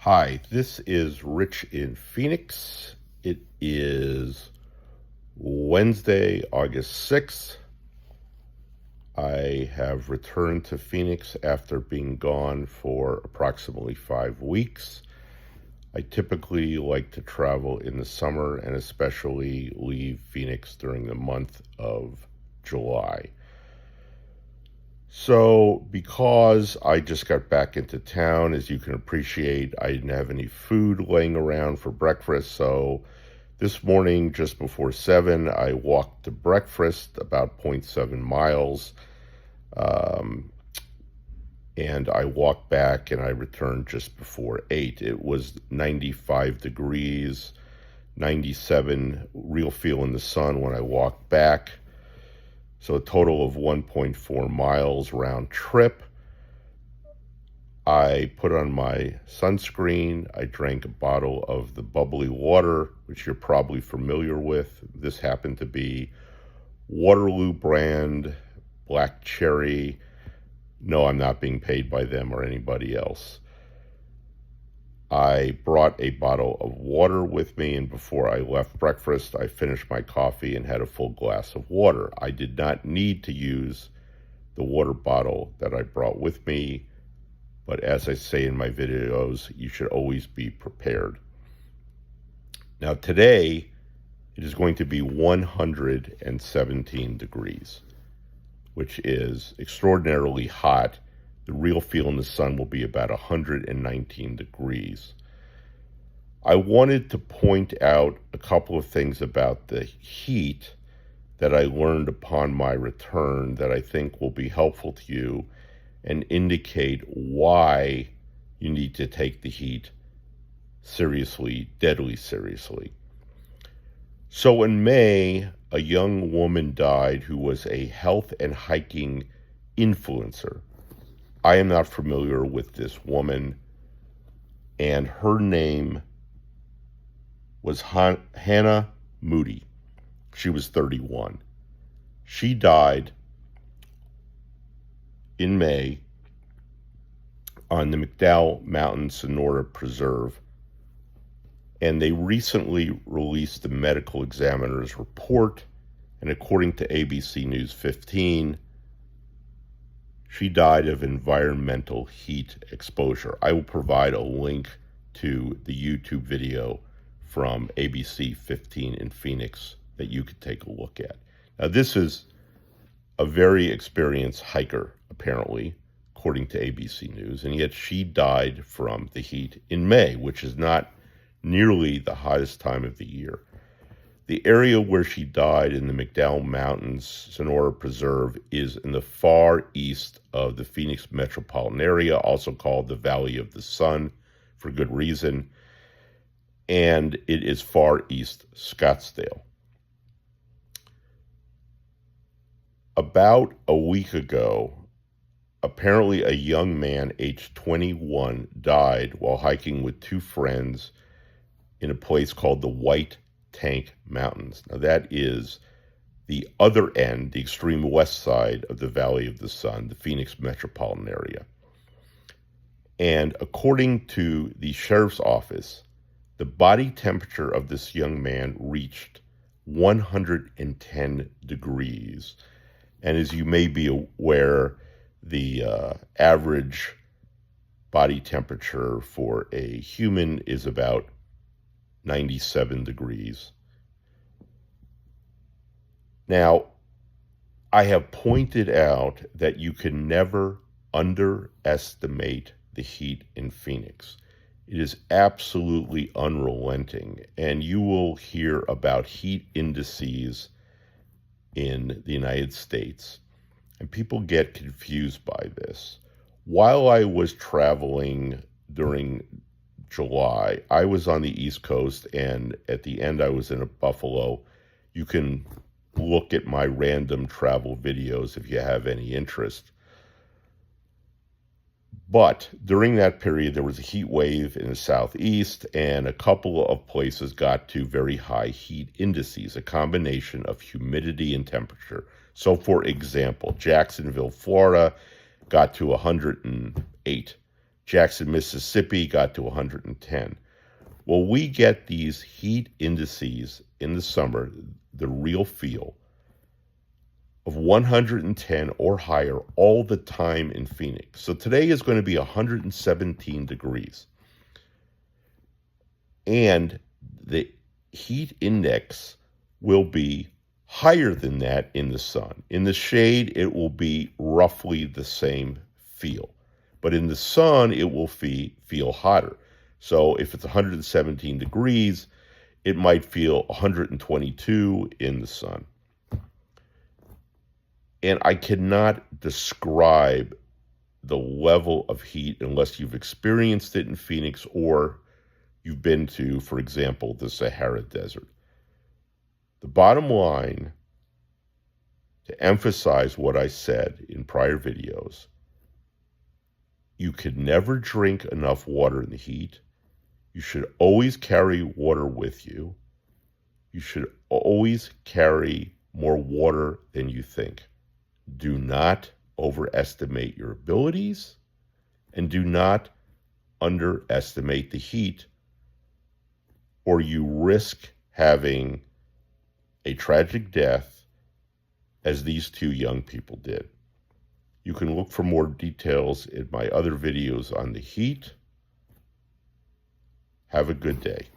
Hi, this is Rich in Phoenix. It is Wednesday, August 6th. I have returned to Phoenix after being gone for approximately 5 weeks. I typically like to travel in the summer and especially leave Phoenix during the month of July. So, because I just got back into town, as you can appreciate, I didn't have any food laying around for breakfast. So, this morning, just before 7, I walked to breakfast about 0.7 miles. And I walked back and I returned just before 8. It was 95 degrees, 97, real feel in the sun when I walked back. So a total of 1.4 miles round trip. I put on my sunscreen. I drank a bottle of the bubbly water, which you're probably familiar with. This happened to be Waterloo brand, black cherry. No, I'm not being paid by them or anybody else. I brought a bottle of water with me, and before I left breakfast, I finished my coffee and had a full glass of water. I did not need to use the water bottle that I brought with me, but as I say in my videos, you should always be prepared. Now today, it is going to be 117 degrees, which is extraordinarily hot. The real feel in the sun will be about 119 degrees. I wanted to point out a couple of things about the heat that I learned upon my return that I think will be helpful to you and indicate why you need to take the heat seriously, deadly seriously. So in May, a young woman died who was a health and hiking influencer. I am not familiar with this woman, and her name was Hannah Moody. She was 31. She died in May on the McDowell Mountain Sonora Preserve, and they recently released the medical examiner's report, and according to ABC News 15, she died of environmental heat exposure. I will provide a link to the YouTube video from ABC 15 in Phoenix that you could take a look at. Now, this is a very experienced hiker, apparently, according to ABC News, and yet she died from the heat in May, which is not nearly the hottest time of the year. The area where she died in the McDowell Mountains Sonora Preserve is in the far east of the Phoenix metropolitan area, also called the Valley of the Sun, for good reason, and it is far east Scottsdale. About a week ago, apparently a young man aged 21 died while hiking with two friends in a place called the White Tank Mountains. Now that is the other end, the extreme west side of the Valley of the Sun, the Phoenix metropolitan area. And according to the sheriff's office, the body temperature of this young man reached 110 degrees. And as you may be aware, the average body temperature for a human is about 97 degrees. Now, I have pointed out that you can never underestimate the heat in Phoenix. It is absolutely unrelenting, and you will hear about heat indices in the United States, and people get confused by this. While I was traveling during July, I was on the East Coast, and at the end I was in Buffalo. You can look at my random travel videos if you have any interest. But during that period, there was a heat wave in the southeast, and a couple of places got to very high heat indices, a combination of humidity and temperature. So, for example, Jacksonville, Florida, got to 108 Jackson, Mississippi got to 110. Well, we get these heat indices in the summer, the real feel, of 110 or higher all the time in Phoenix. So today is going to be 117 degrees. And the heat index will be higher than that in the sun. In the shade, it will be roughly the same feel. But in the sun, it will feel hotter. So if it's 117 degrees, it might feel 122 in the sun. And I cannot describe the level of heat unless you've experienced it in Phoenix or you've been to, for example, the Sahara Desert. The bottom line, to emphasize what I said in prior videos, you could never drink enough water in the heat. You should always carry water with you. You should always carry more water than you think. Do not overestimate your abilities and do not underestimate the heat, or you risk having a tragic death as these two young people did. You can look for more details in my other videos on the heat. Have a good day.